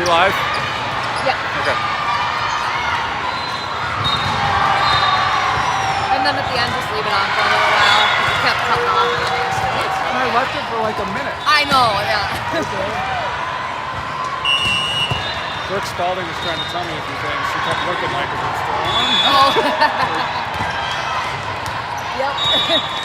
we live? Yeah. Okay. And then at the end, just leave it on for a little while because it kept cutting off again yesterday. I left it for like a minute. I know, yeah. Okay. Brooke Spalding was trying to tell me a few things. She kept looking like it was still on. Oh. Yep.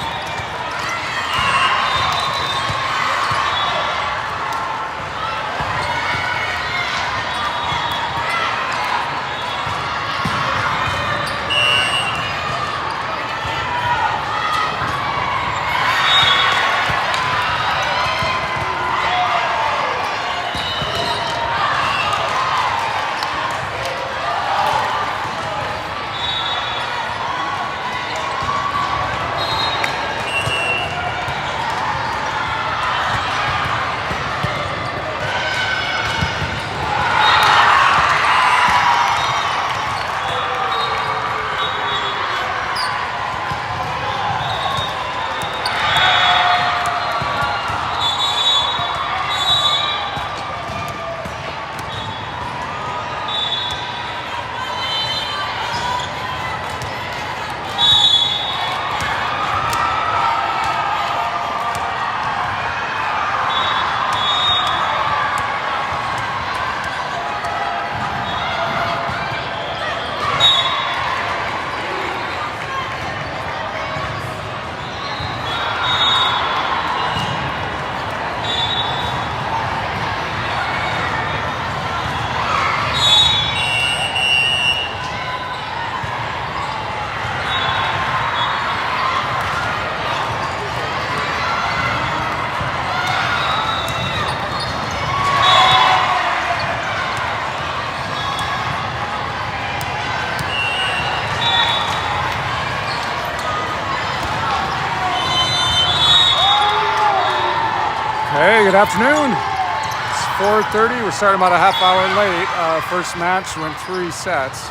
Hey, good afternoon. It's 4:30. We're starting about a half hour late. First match went 3 sets.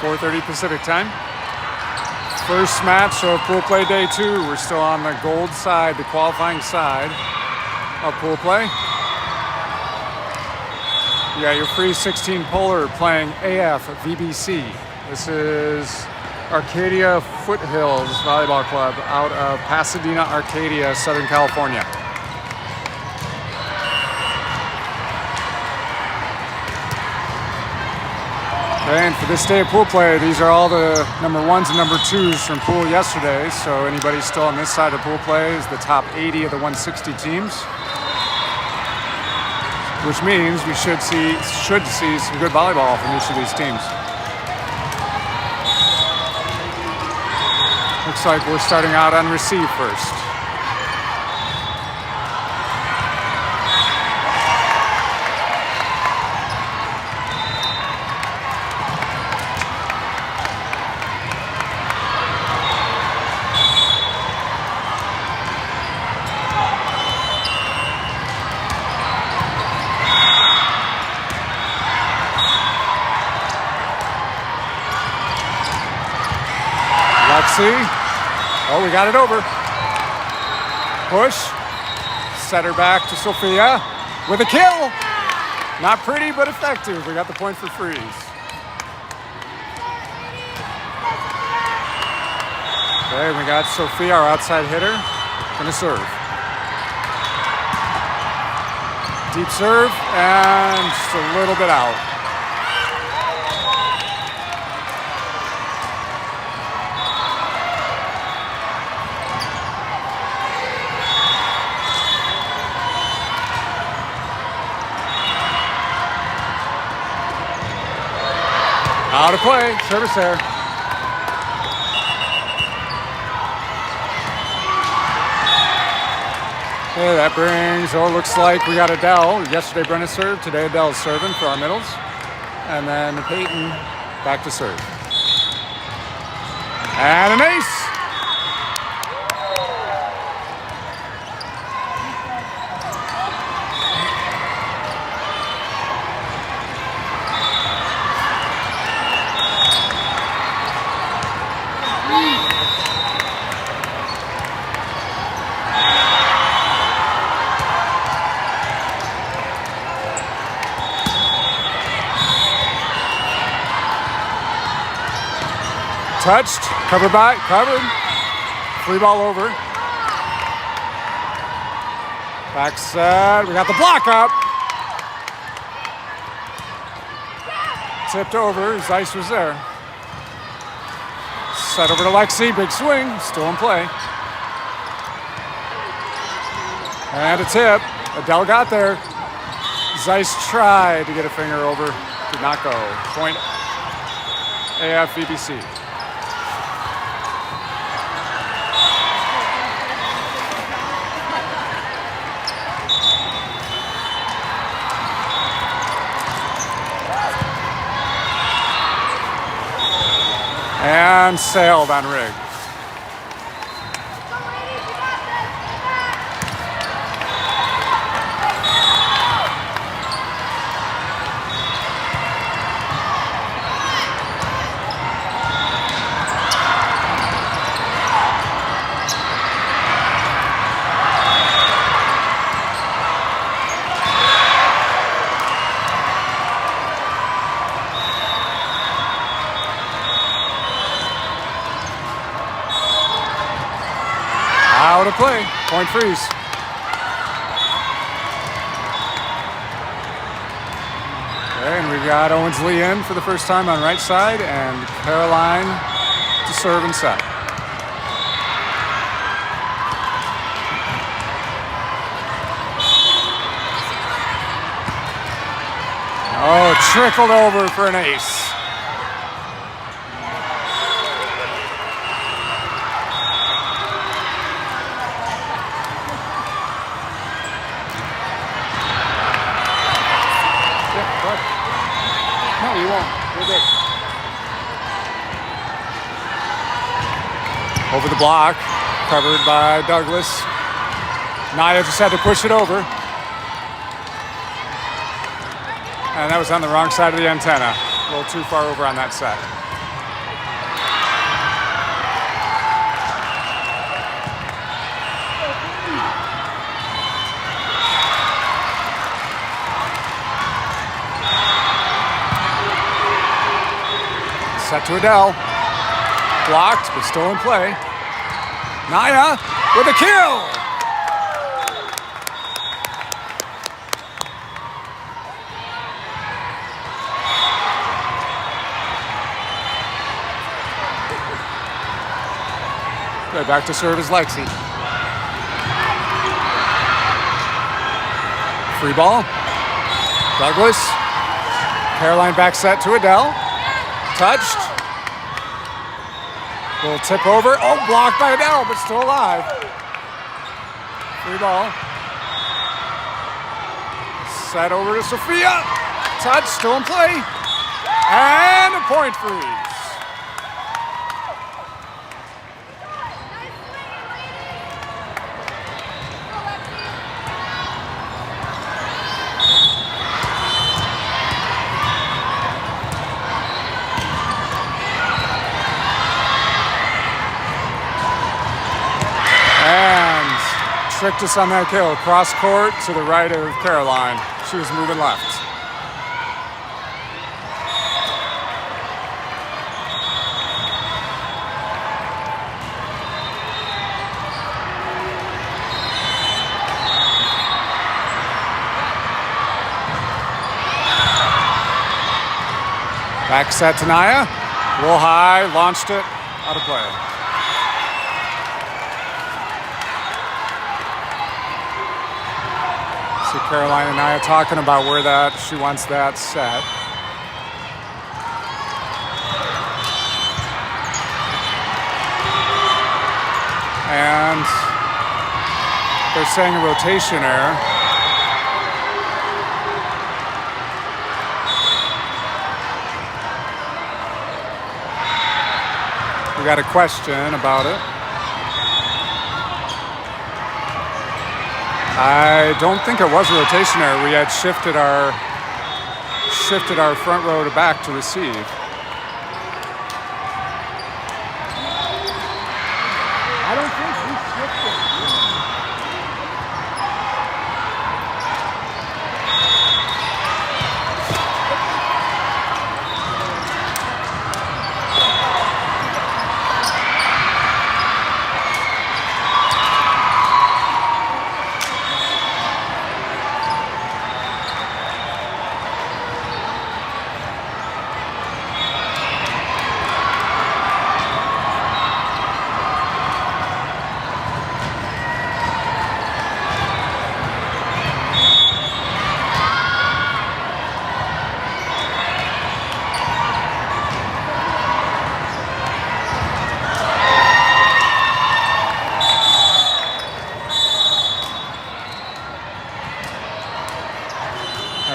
4:30 Pacific time. First match of pool play day 2. We're still on the gold side, the qualifying side of pool play. You got your free 16 puller playing AF VBC. This is Arcadia Foothills Volleyball Club out of Pasadena, Arcadia, Southern California. And for this day of pool play, these are all the number 1s and number 2s from pool yesterday. So anybody still on this side of pool play is the top 80 of the 160 teams, which means we should see some good volleyball from each of these teams. Looks like we're starting out on receive first. Oh, we got it over. Push. Set her back to Sophia with a kill. Not pretty, but effective. We got the point for freeze. Okay, we got Sophia, our outside hitter, gonna serve. Deep serve, and just a little bit out. Out of play, service there. Okay, that brings, looks like we got Adele. Yesterday Brenna served, today Adele's serving for our middles. And then Peyton back to serve. And an ace! Touched, covered. Free ball over. Back set, we got the block up. Tipped over, Zeiss was there. Set over to Lexi, big swing, still in play. And a tip, Adele got there. Zeiss tried to get a finger over, did not go. Point AF VBC. And sailed on rig. Out of play, point freeze. Okay, and we got Owens Lee in for the first time on right side, and Caroline to serve and set. Oh, trickled over for an ace. No, you won't. You're good. Over the block, covered by Douglas. Naya just had to push it over. And that was on the wrong side of the antenna. A little too far over on that set. Set to Adele. Blocked, but still in play. Naya with a kill. Okay, back to serve is Lexi. Free ball. Douglas. Caroline back set to Adele. Touched. Little tip over. Oh, blocked by Adele, but still alive. Free ball. Set over to Sophia. Touch, still in play. And a point freeze. Tricked us on that kill. Cross court to the right of Caroline. She was moving left. Back set to Naya. A little high, launched it, out of play. See Caroline and Naya talking about where she wants that set. And they're saying a rotation error. We got a question about it. I don't think it was a rotation error. We had shifted our front row to back to receive. I don't think we shifted.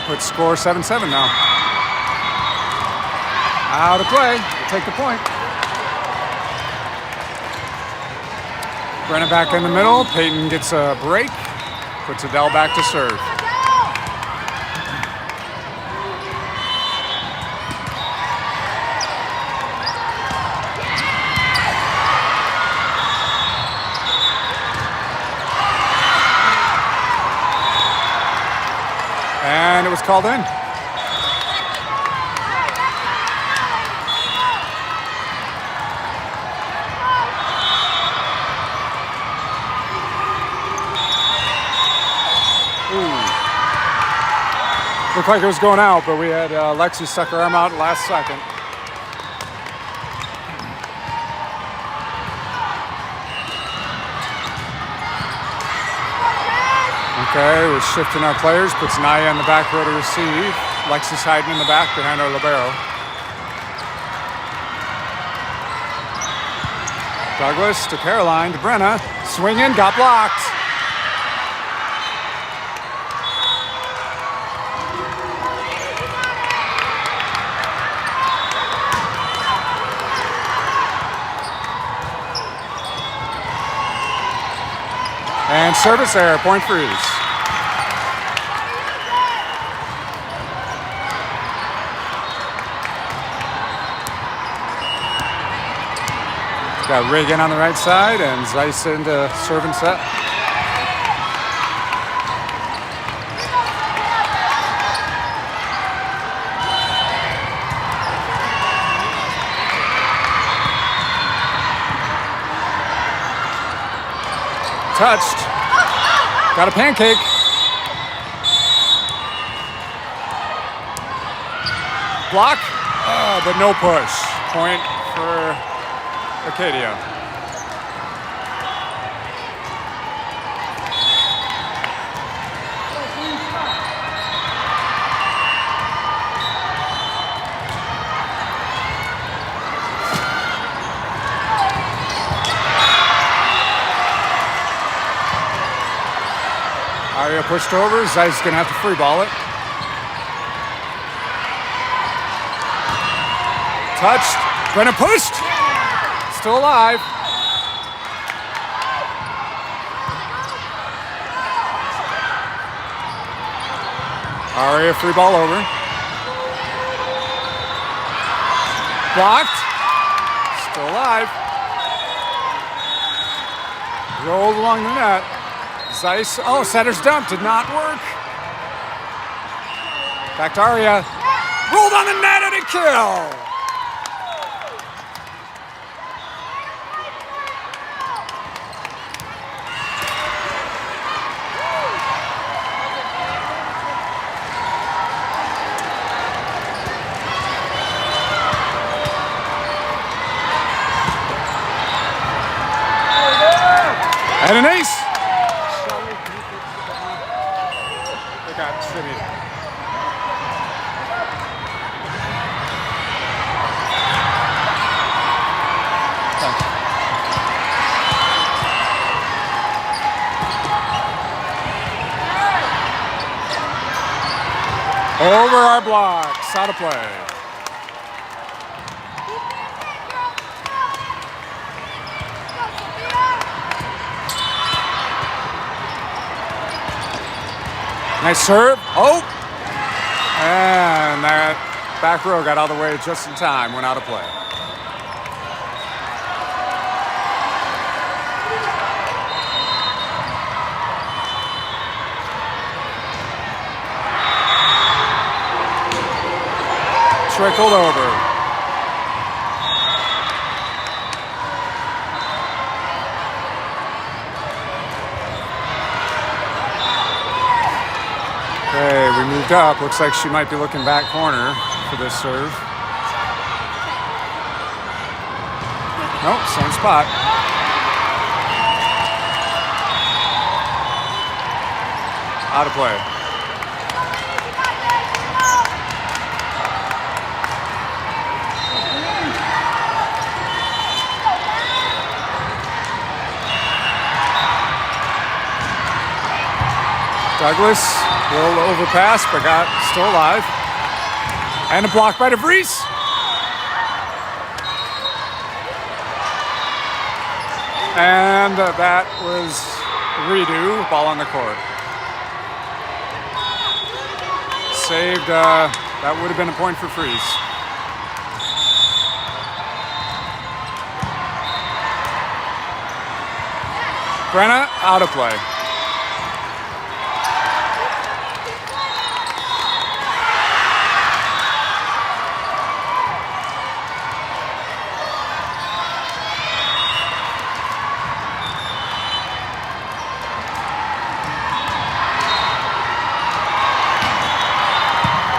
puts score 7-7 now. Out of play. We'll take the point. Brenna back in the middle. Peyton gets a break. Puts Adele back to serve. And it was called in. Looked like it was going out, but we had Lexi stuck her arm out last second. Okay, we're shifting our players. Puts Naya in the back row to receive. Lexi's hiding in the back behind our libero. Douglas to Caroline to Brenna. Swinging, got blocked. And service error, point freeze. Got Reagan on the right side and Zeiss into serve and set. Touched. Got a pancake. Block, but no push. Point for Acadia. Aria pushed over. Zeiss gonna have to free ball it. Touched. Brenna pushed. Still alive. Aria free ball over. Blocked. Still alive. Rolled along the net. Zeiss, setter's dump did not work. Back to Aria. Rolled on the net and a kill. And an ace. They got City. Over our blocks, out of play. Nice serve. And that back row got out of the way just in time, went out of play. Trickled over. Okay, we moved up. Looks like she might be looking back corner for this serve. Nope, same spot. Out of play. Douglas little overpass, but got still alive. And a block by DeVries. And that was redo, ball on the court. Saved, that would have been a point for Freeze. Brenna out of play.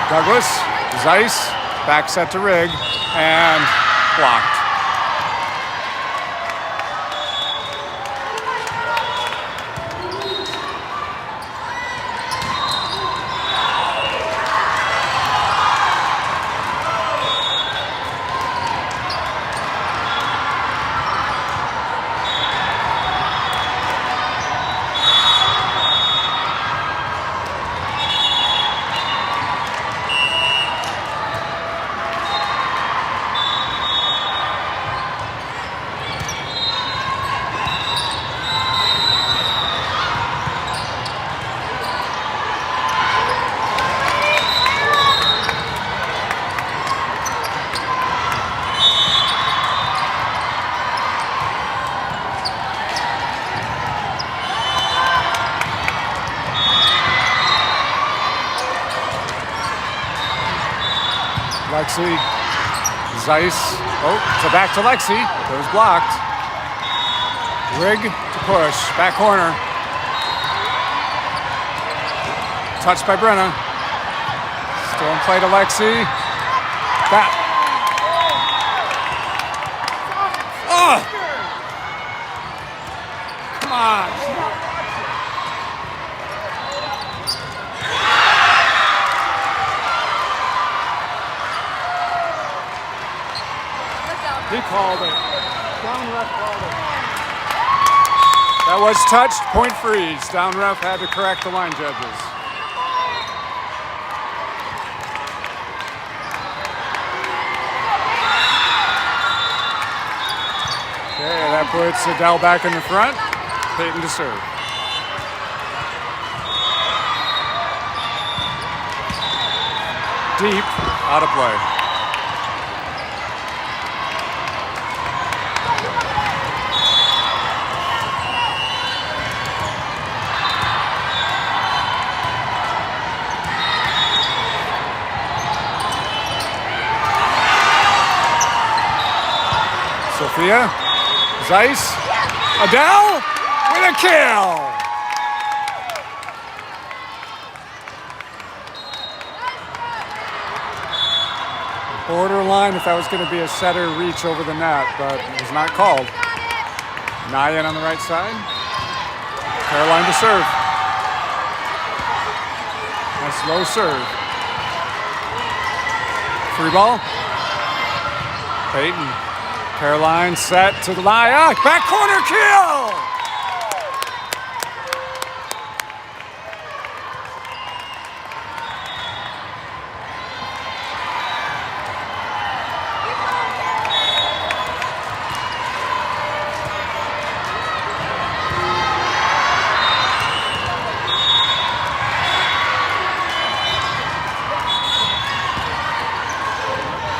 Douglas, Zeiss, back set to Rigg, and blocked. Lexi, Zeiss, so back to Lexi, it was blocked. Rigg to push, back corner. Touched by Brenna. Still in play to Lexi. That. Oh! Come on. He called it. Down ref called it. That was touched. Point Freeze. Down ref had to correct the line judges. Okay, that puts Adele back in the front. Peyton to serve. Deep, out of play. Sophia, Zeiss, Adele with a kill. Borderline if that was going to be a setter reach over the net, but it was not called. Nyan on the right side. Caroline to serve. Nice low serve. Free ball. Peyton. Caroline set to the line. Back corner kill!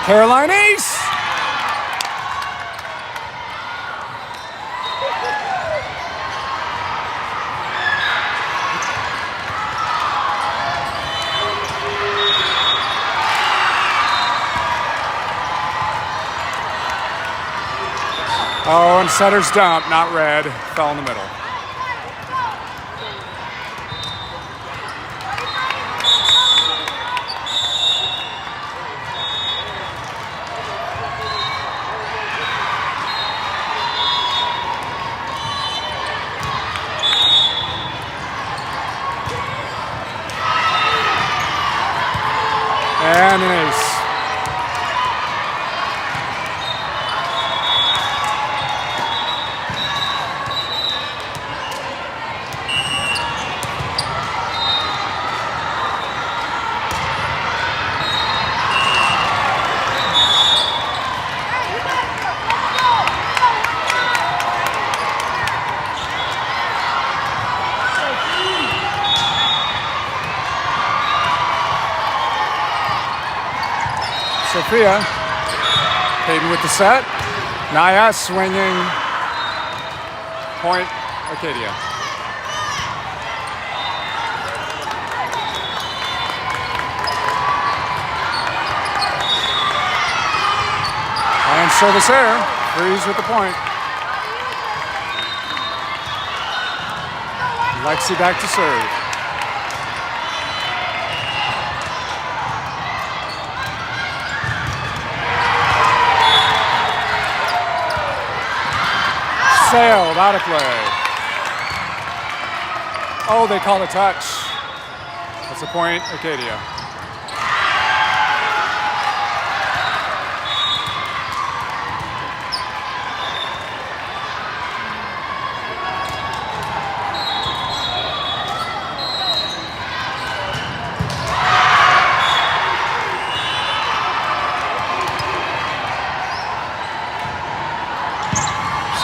Caroline ace! Oh, and setter's dump, not red, fell in the middle. And an ace. Sophia. Hayden with the set. Naya swinging. Point, Acadia. And service error. Freeze with the point. Lexi back to serve. Sailed out of play. Oh, they call a touch. That's a point, Acadia.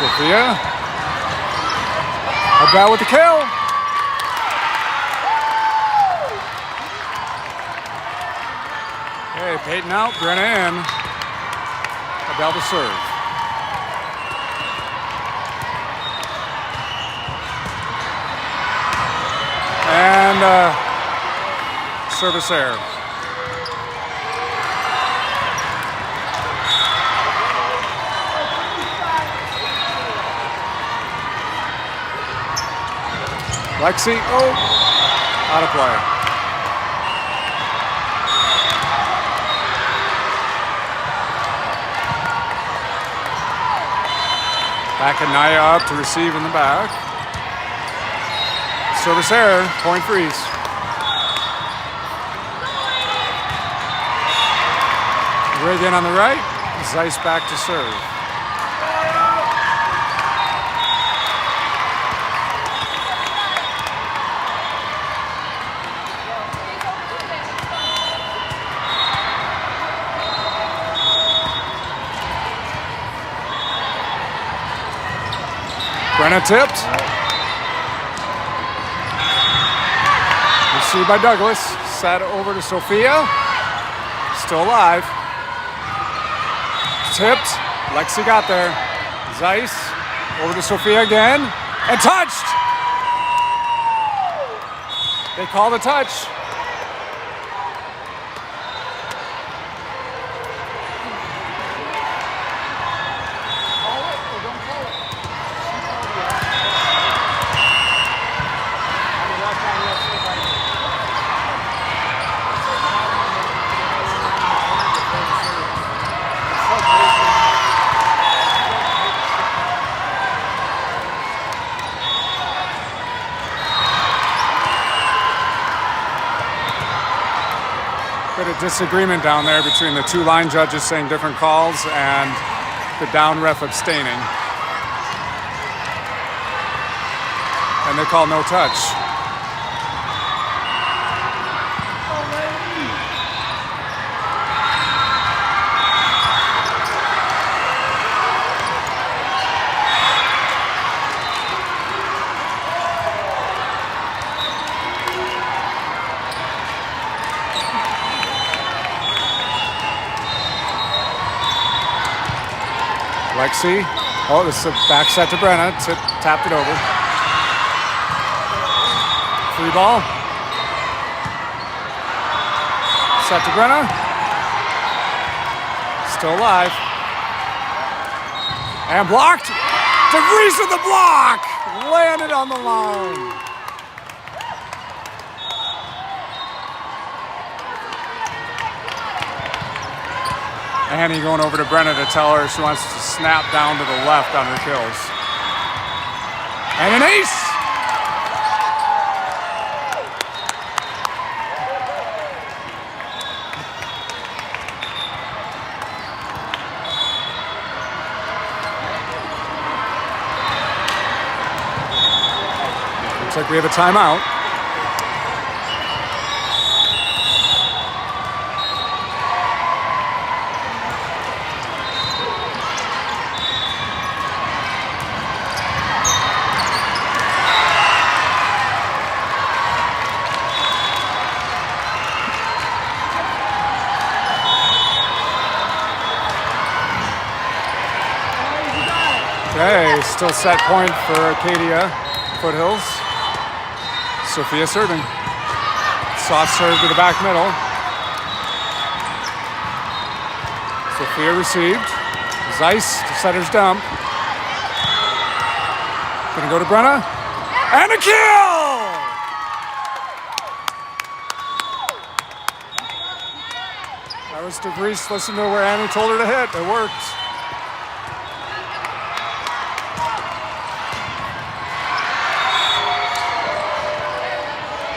Sophia. About with the kill. Okay, Peyton out, Brenna in. About to serve. And service error. Lexi, oh, out of play. Back and Naya up to receive in the back. Service error, point freeze. Reagan on the right, Zeiss back to serve. Brenna tipped. Received by Douglas. Set over to Sophia. Still alive. Tipped. Lexi got there. Zeiss over to Sophia again. And touched. They call the touch. Bit of disagreement down there between the two line judges saying different calls and the down ref abstaining. And they call no touch. Lexi, oh, this is a back set to Brenna, tapped it over. Free ball. Set to Brenna. Still alive. And blocked. DeVries with the block. Landed on the line. Annie going over to Brenna to tell her she wants to snap down to the left on her kills. And an ace! Looks like we have a timeout. Okay, still set point for Acadia Foothills. Sophia serving. Soft serve to the back middle. Sophia received. Zeiss to setter's dump. Gonna go to Brenna. And a kill! That was DeVries. Listen to where Annie told her to hit. It worked.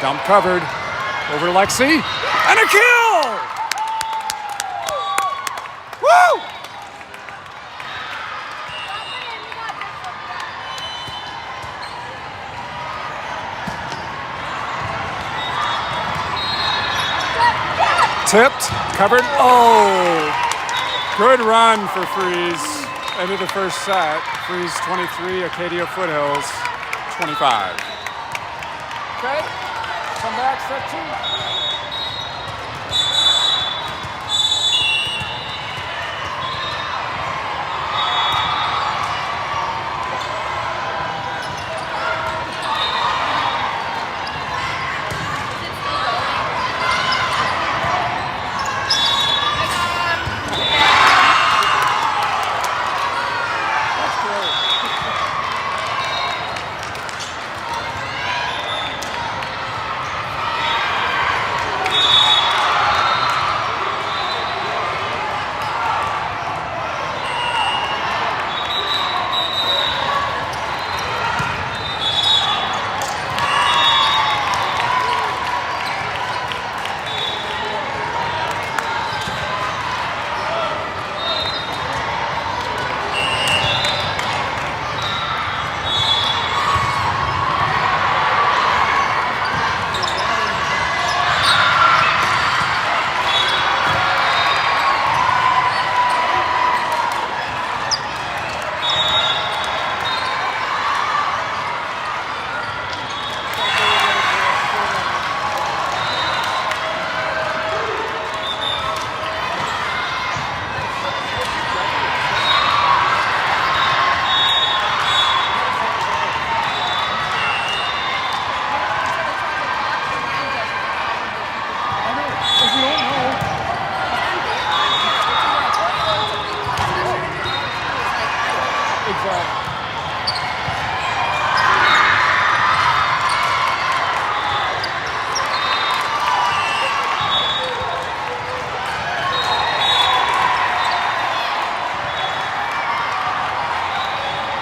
Dump covered. Over to Lexi. And a kill! Woo! Tipped, covered. Oh! Good run for Freeze. End of the first set. Freeze 23, Acadia Foothills 25. Okay, come back, set 2.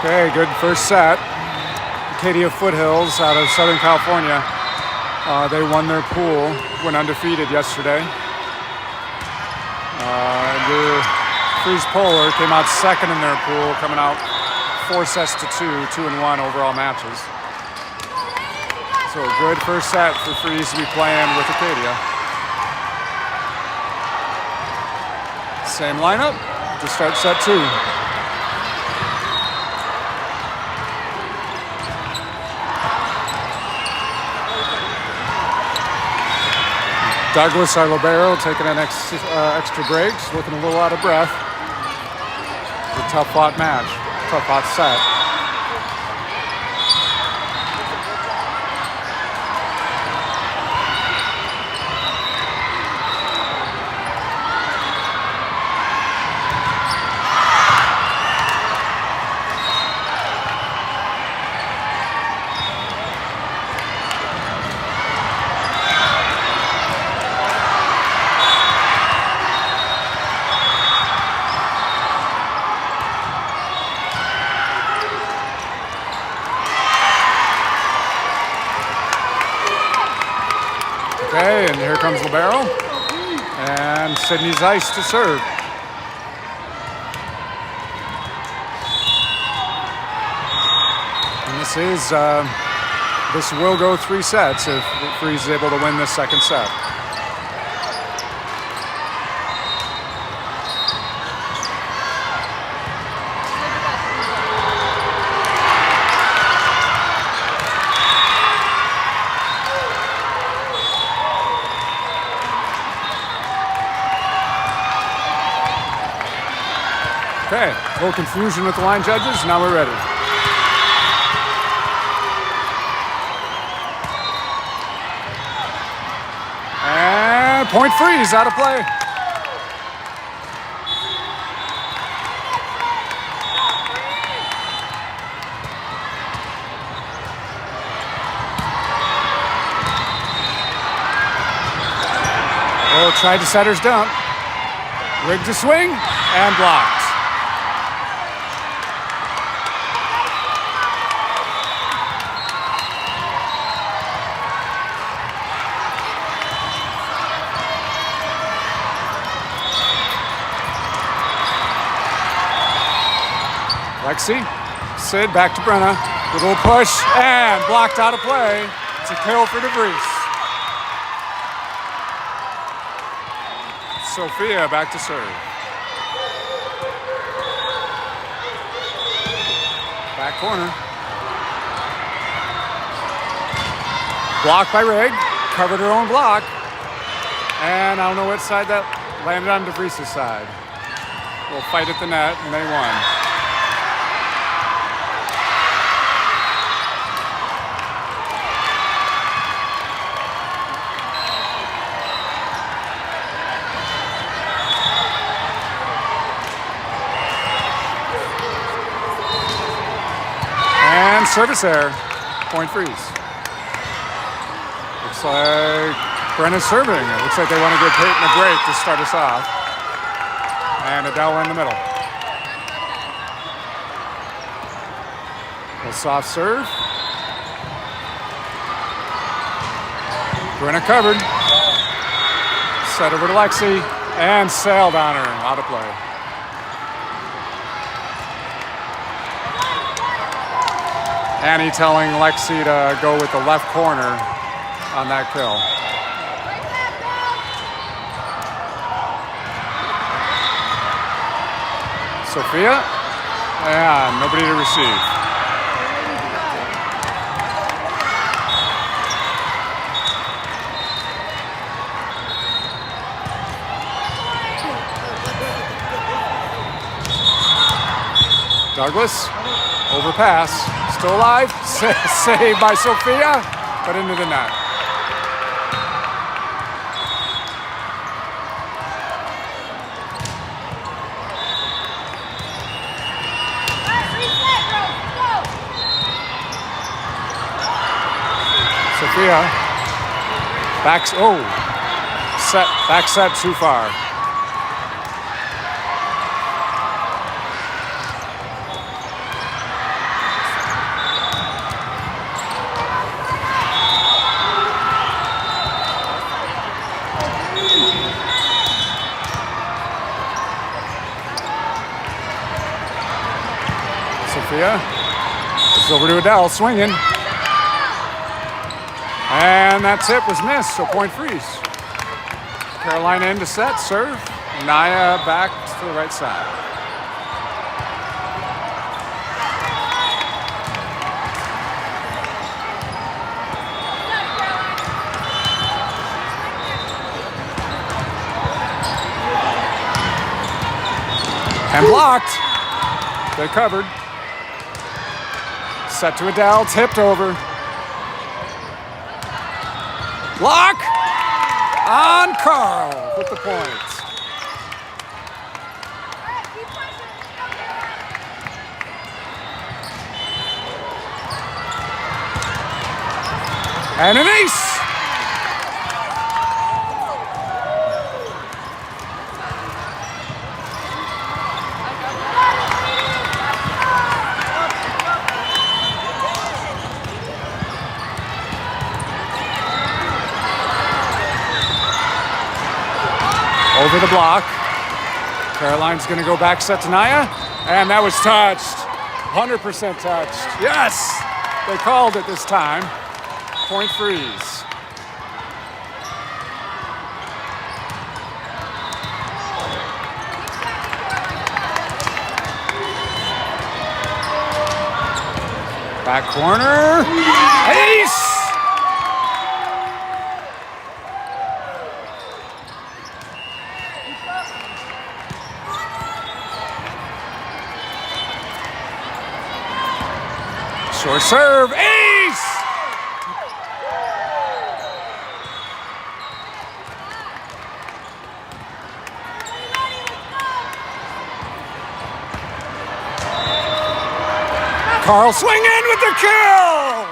Okay, good first set. Acadia Foothills out of Southern California. They won their pool, went undefeated yesterday. The Freeze Polar came out second in their pool, coming out 4 sets to 2, 2-1 overall matches. So a good first set for Freeze to be playing with Acadia. Same lineup to start set 2. Douglas, our libero, taking an extra break, looking a little out of breath. It's a tough fought match, tough fought set. Okay, and here comes libero, and Sydney Zeiss to serve. And this will go 3 sets if Freeze is able to win this second set. Okay, a little confusion with the line judges. Now we're ready. And point freeze, out of play. Oh, tried to setter's dump. Rigged to swing and blocked. Lexi, Sid back to Brenna. Good little push and blocked out of play. It's a kill for DeVries. Sophia back to serve. Back corner. Blocked by Rigg. Covered her own block. And I don't know what side that landed on DeVries' side. We'll fight at the net, and they won. And service error. Point freeze. Looks like Brenna's serving. It looks like they want to give Peyton a break to start us off. And Adele in the middle. A soft serve. Brenna covered. Set over to Lexi. And sailed on her. Out of play. Annie telling Lexi to go with the left corner on that kill. Sophia, yeah, nobody to receive. Douglas, overpass. Still alive, saved by Sophia, but into the net. Sophia, back set too far. It's over to Adele, swinging. And that tip was missed, so point freeze. Carolina in to set, serve. Naya back to the right side. And blocked. They covered. Set to Adele, tipped over. Block on Carl with the point. And an ace. Over the block. Caroline's going to go back set to Naya. And that was touched. 100% touched. Yes! They called it this time. Point freeze. Back corner. Ace! Short serve, ace! Carl swing in with the kill!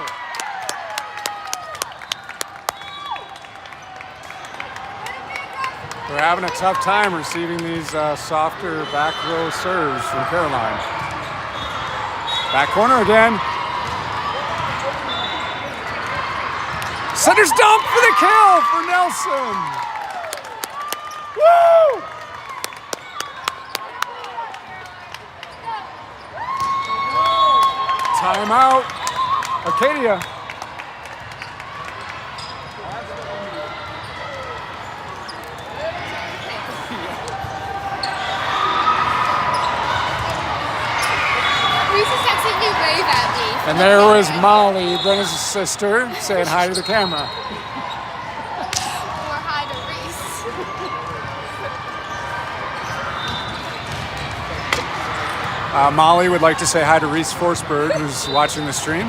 They're having a tough time receiving these softer back row serves from Caroline. Back corner again. Center's dump for the kill for Nelson. Woo! Timeout, Acadia. Wave at me. And there was Molly, Brenna's sister, saying hi to the camera. Or hi to Reese. Molly would like to say hi to Reese Forsberg, who's watching the stream.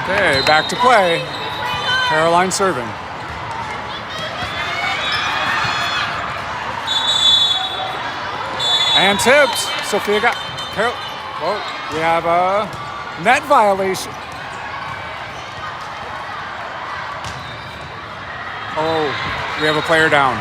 Okay, back to play. Caroline serving. And tipped. Sophia got. Whoa, we have a net violation. Oh, we have a player down.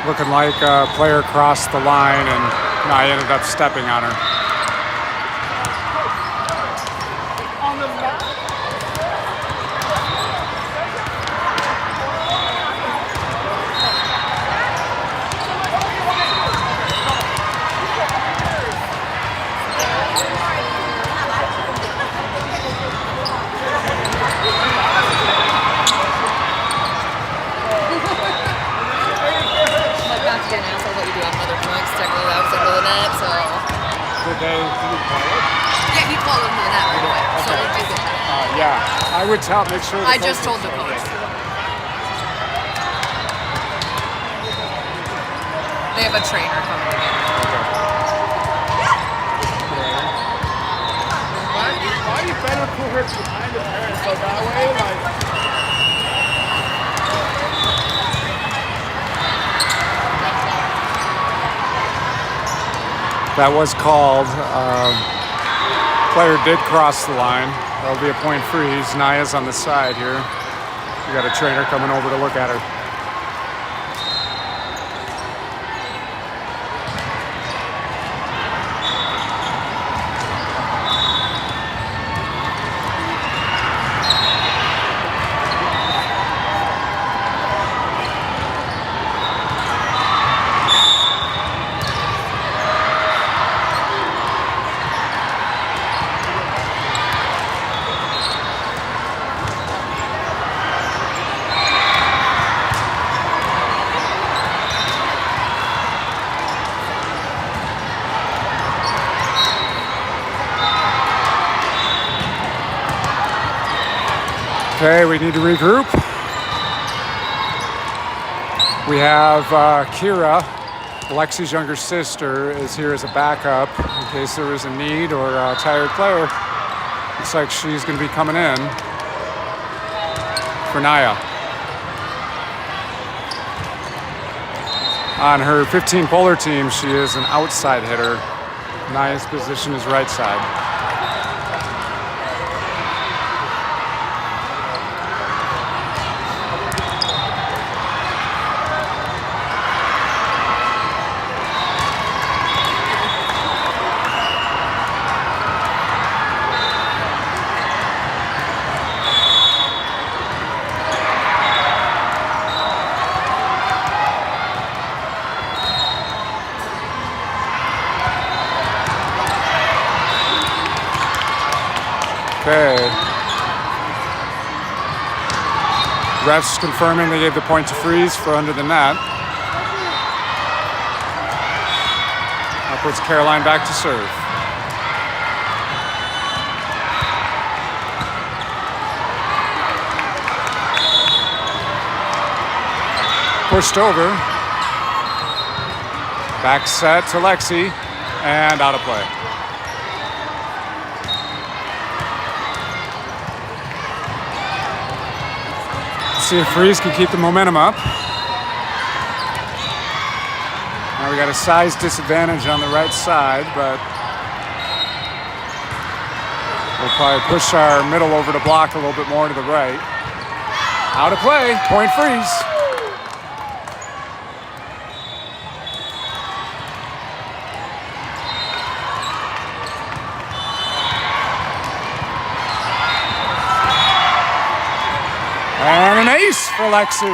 Looking like a player crossed the line and I ended up stepping on her. Yeah, he called him to the net right away. So we'll do that. Yeah, I would tell, make sure. I just told the coach. They have a trainer coming to get him. Why you better put her behind the parents so that way, like. That was called. Player did cross the line. That'll be a point freeze. Naya's on the side here. We got a trainer coming over to look at her. Okay, we need to regroup. We have Kira, Lexi's younger sister, is here as a backup in case there was a need or a tired player. Looks like she's going to be coming in for Naya. On her 15 polar team, she is an outside hitter. Naya's position is right side. Okay. Refs confirming they gave the point to Freeze for under the net. That puts Caroline back to serve. Pushed over. Back set to Lexi and out of play. See if Freeze can keep the momentum up. Now we got a size disadvantage on the right side, but we'll probably push our middle over to block a little bit more to the right. Out of play, point Freeze. And an ace for Lexi.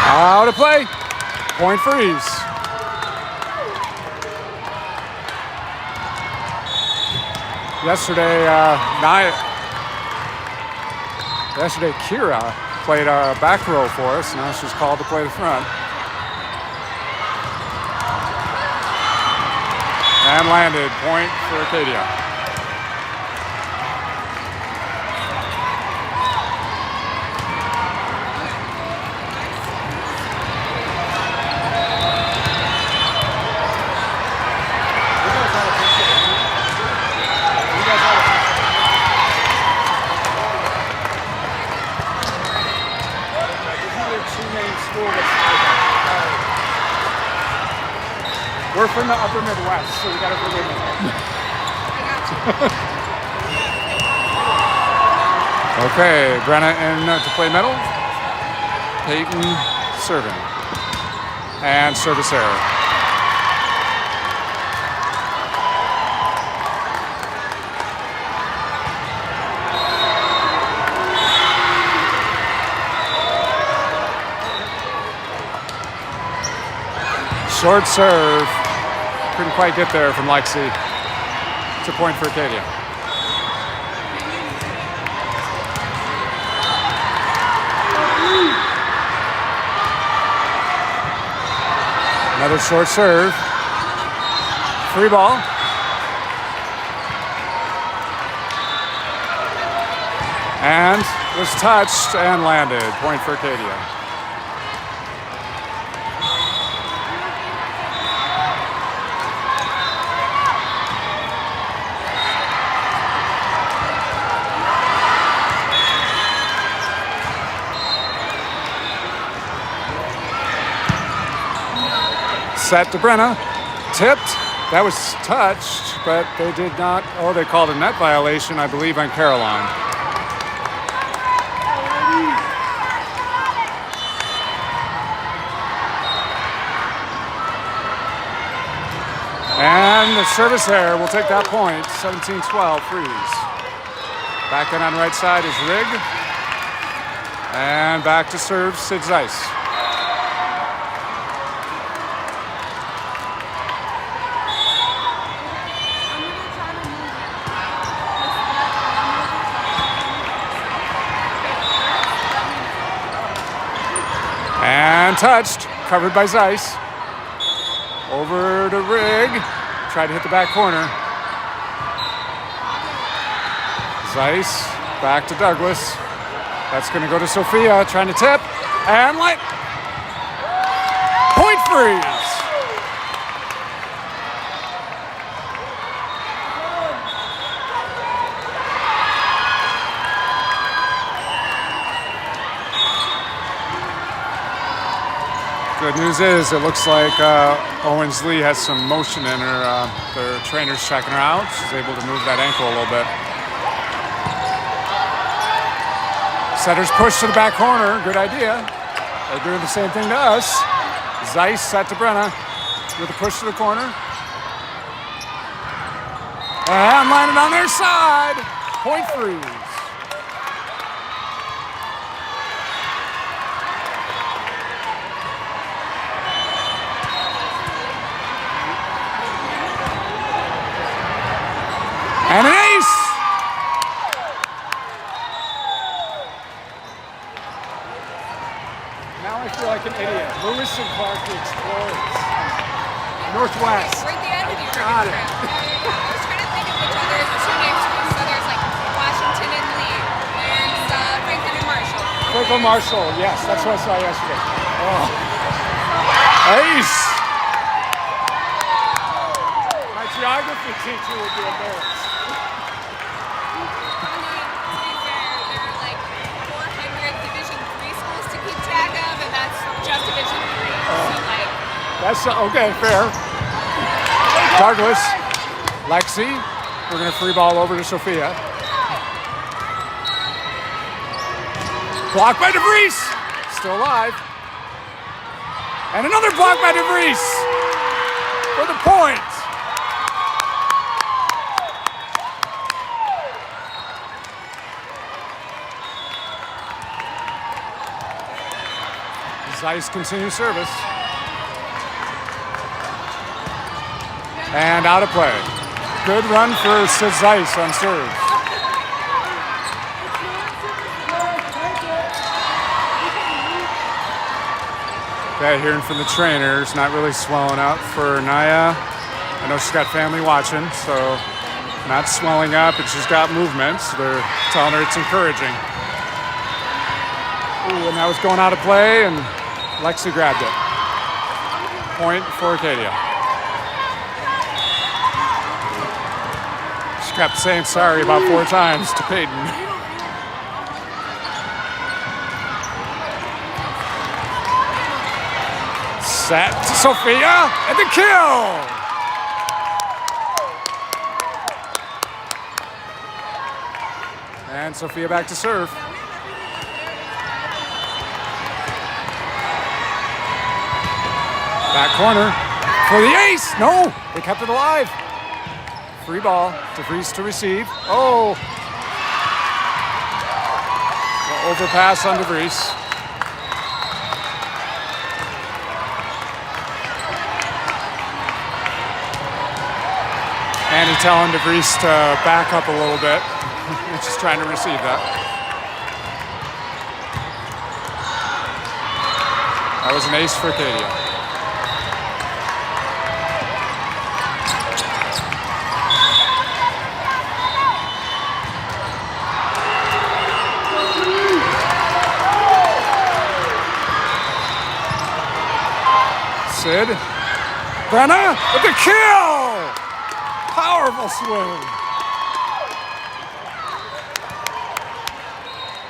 Out of play. Point Freeze. Yesterday, Kira played our back row for us. Now she's called to play the front. And landed. Point for Acadia. We're from the upper Midwest, so we gotta forgive me. Okay, Brenna in to play middle. Peyton serving. And service error. Short serve. Couldn't quite get there from Lexi. It's a point for Acadia. Another short serve. Free ball. And was touched and landed. Point for Acadia. Set to Brenna, tipped, that was touched, but they did not, they called a net violation, I believe, on Caroline. And the service error will take that point, 17-12, Freeze. Back in on right side is Rig, and back to serve, Sid Zeiss. And touched, covered by Zeiss. Over to Rigg, tried to hit the back corner. Zeiss, back to Douglas. That's gonna go to Sophia, trying to tip, and light. Point freeze. Good news is it looks like Owens Lee has some motion in her. Their trainer's checking her out. She's able to move that ankle a little bit. Setter's push to the back corner. Good idea. They're doing the same thing to us. Zeiss set to Brenna with a push to the corner. And landed on their side. Point freeze. And an ace! Now I feel like an idiot. Lewis and Clark, the Explorers. Northwest. We're at the end of your Got it. trip. Yeah. I was trying to think of which others are two names. So there's like Washington and Lee. There's Franklin and Marshall. Franklin Marshall, yes, that's what I saw yesterday. Oh. Ace! My geography teacher would be embarrassed. That's okay, fair. Douglas, Lexi, we're gonna free ball over to Sophia. Blocked by DeVries, still alive. And another block by DeVries for the point. Zeiss continues service. And out of play. Good run for Sid Zeiss on serve. Okay, hearing from the trainers, not really swelling up for Naya. I know she's got family watching, so not swelling up, and she's got movements. They're telling her it's encouraging. Ooh, and that was going out of play, and Lexi grabbed it. Point for Acadia. She kept saying sorry about 4 times to Peyton. Set to Sophia, and the kill! And Sophia back to serve. Back corner for the ace. No, they kept it alive. Free ball, DeVries to receive. Oh. The overpass on DeVries. Andy telling DeVries to back up a little bit. Just trying to receive that. That was an ace for Acadia. Sid. Brenna with the kill! Powerful swing.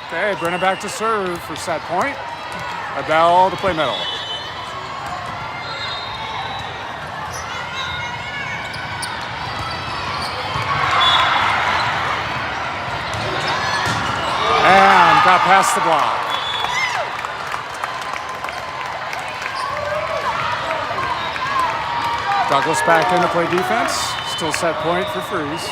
Okay, Brenna back to serve for set point. Abel to play middle. And got past the block. Douglas back in to play defense. Still set point for freeze.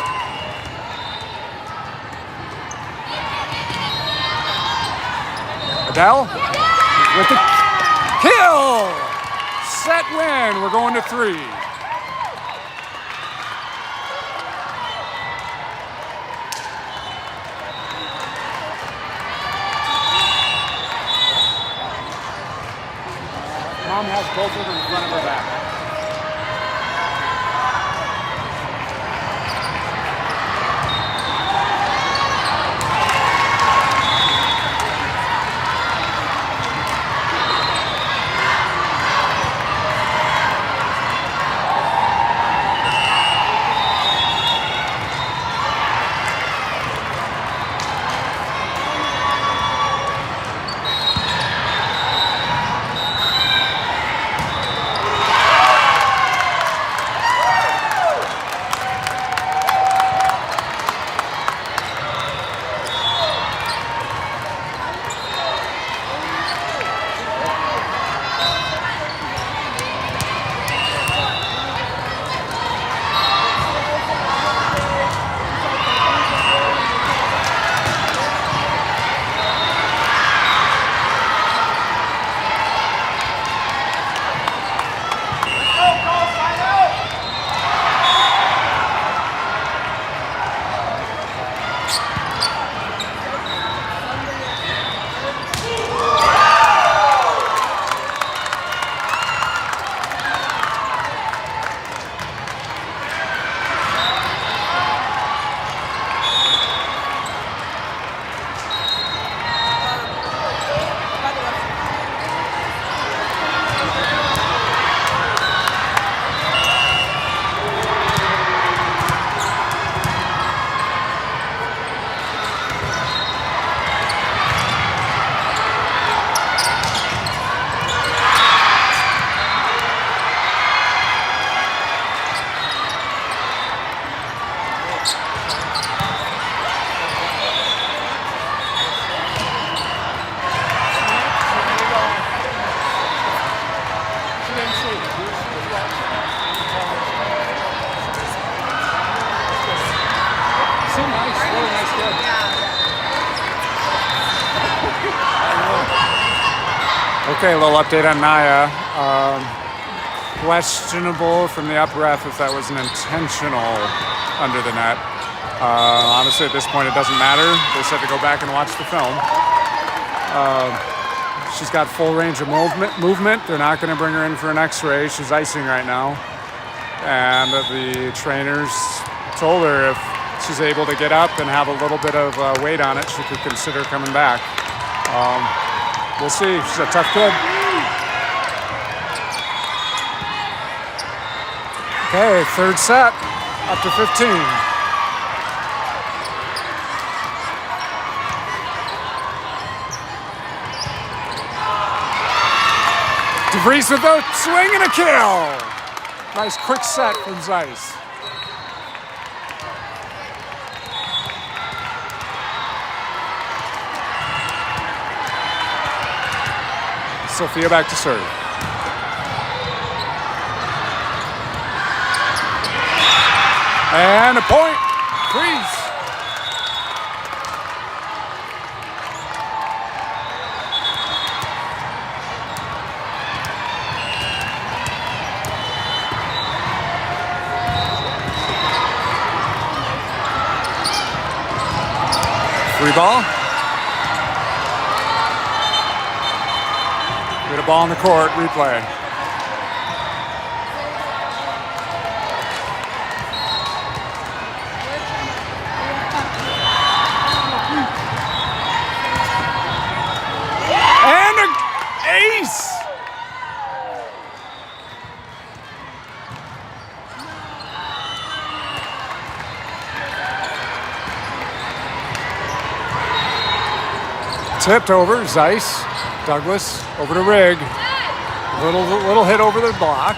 Adele with the kill. Set win. We're going to 3. Mom has both of them in front of her back. Okay, a little update on Naya. Questionable from the up ref if that was an intentional under the net. Honestly, at this point, it doesn't matter. They said to go back and watch the film. She's got full range of movement. They're not going to bring her in for an x-ray. She's icing right now. And the trainers told her if she's able to get up and have a little bit of weight on it, she could consider coming back. We'll see. She's a tough kid. Okay, third set, up to 15. DeVries with a swing and a kill. Nice quick set from Zeiss. Sophia back to serve. And a point. Freeze. Free ball. Get a ball on the court, replay. And an ace! Tipped over, Zeiss. Douglas over to Rigg. Little hit over the block.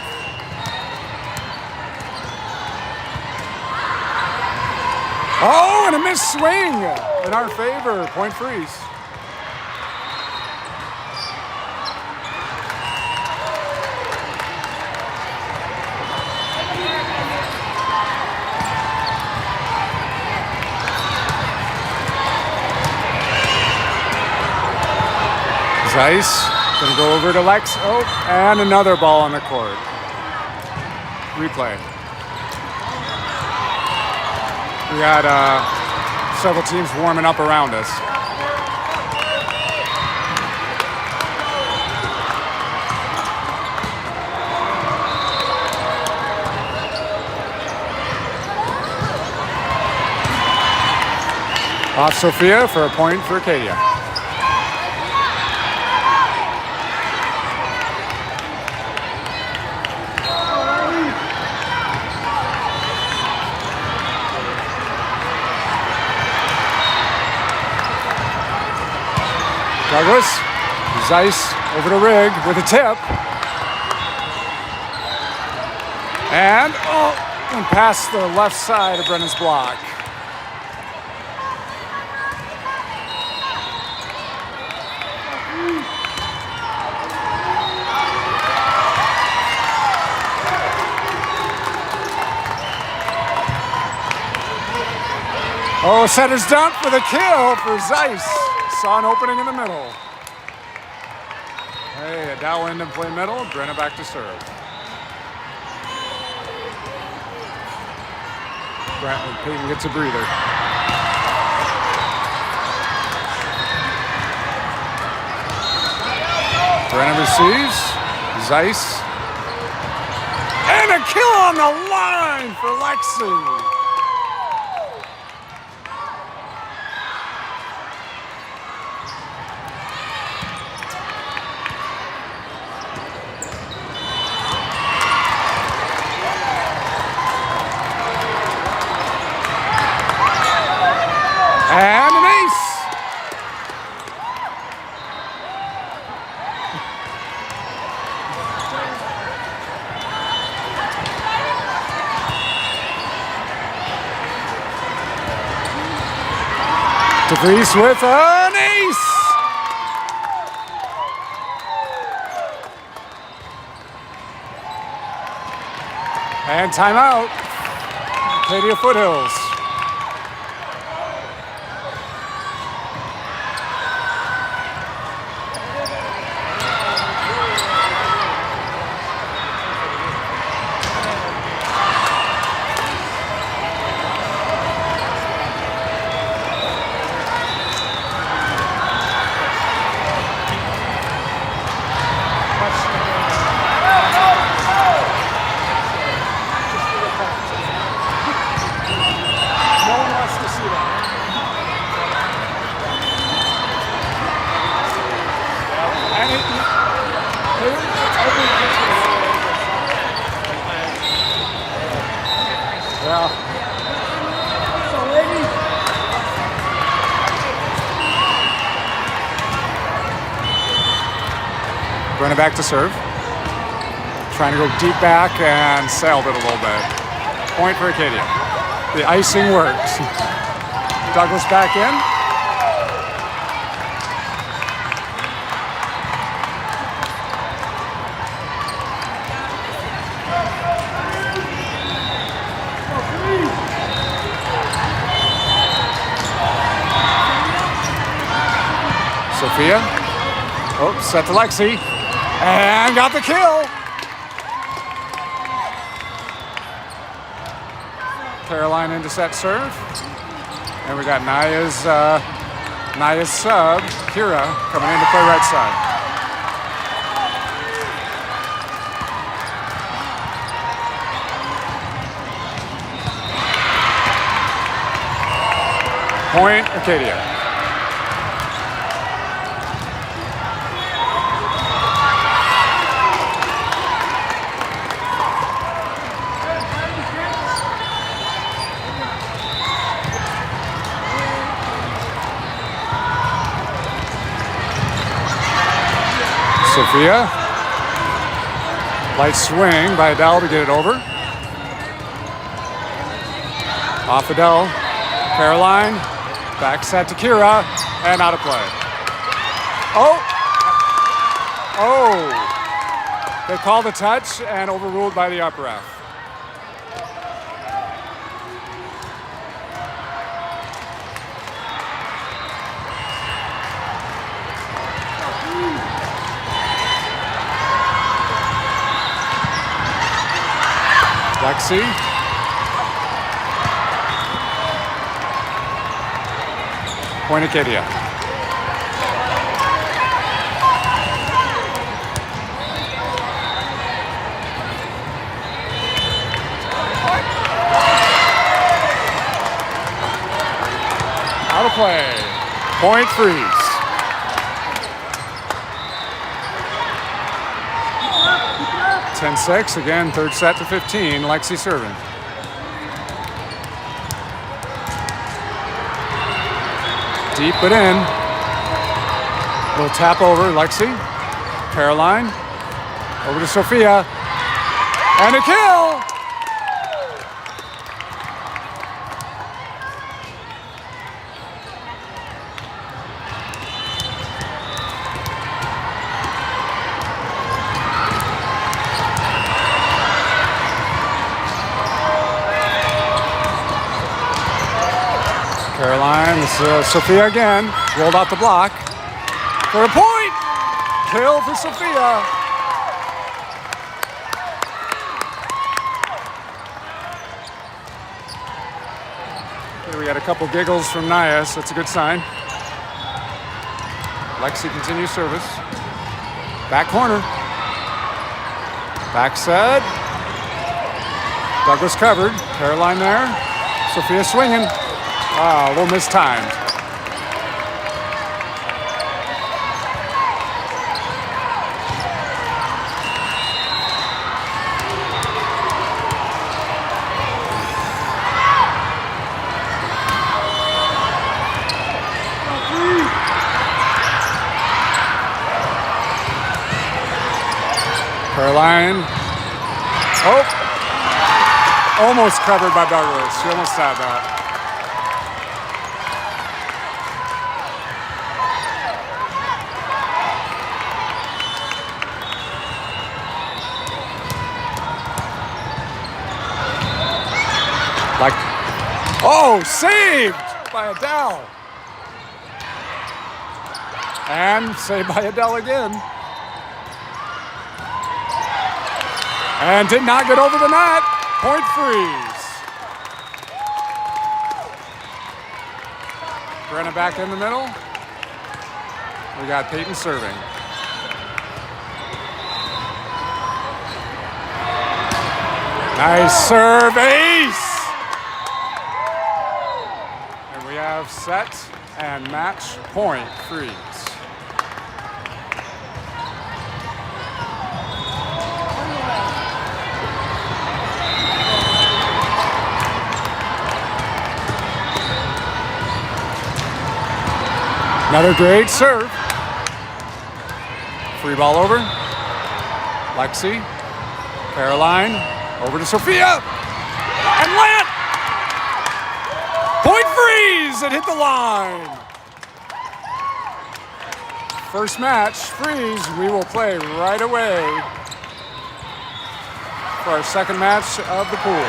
Oh, and a missed swing in our favor. Point freeze. Zeiss gonna go over to Lex. Oh, and another ball on the court. Replay. We got several teams warming up around us. Off Sophia for a point for Acadia. Douglas, Zeiss over to Rigg with a tip. And, went past the left side of Brennan's block. Oh, center's dump for the kill for Zeiss. Saw an opening in the middle. Hey, Dow end and play middle. Brenna back to serve. Peyton gets a breather. Brenna receives. Zeiss. And a kill on the line for Lexi. And an ace! DeVries with an ace! And timeout. Acadia Foothills. Brenna back to serve. Trying to go deep back and sailed it a little bit. Point for Acadia. The icing works. Douglas back in. Sophia. Oh, set to Lexi. And got the kill. Caroline into set serve. And we got Naya's sub, Kira, coming in to play right side. Point, Acadia. Sophia. Light swing by Adele to get it over. Off Adele. Caroline. Back set to Kira. And out of play. Oh! They called a touch and overruled by the upper ref. Lexi. Point Acadia. Out of play. Point freeze. Ten 10-6, again, third set to 15. Lexi serving. Deep but in. Little tap over, Lexi. Caroline. Over to Sophia. And a kill! Caroline, this is Sophia again. Rolled out the block. For a point! Kill for Sophia. Okay, we got a couple giggles from Naya, so that's a good sign. Lexi continues service. Back corner. Back set. Douglas covered. Caroline there. Sophia swinging. Ah, a little mistimed. Caroline. Oh! Almost covered by Douglas. She almost had that. Like, oh, saved by Adele. And saved by Adele again. And did not get over the net. Point freeze. Brenna back in the middle. We got Peyton serving. Nice serve, ace. And we have set and match point freeze. Another great serve. Free ball over. Lexi. Caroline. Over to Sophia. And land! Point freeze! It hit the line. First match, freeze. We will play right away for our second match of the pool.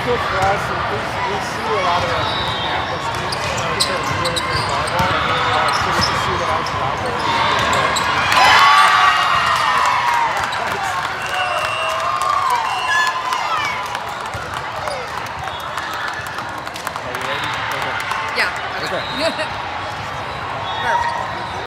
Good for us, and we see a lot of Minneapolis teams that are really good volleyball. Just to see that I was out there. Are you ready? Okay. Yeah. Okay. Perfect.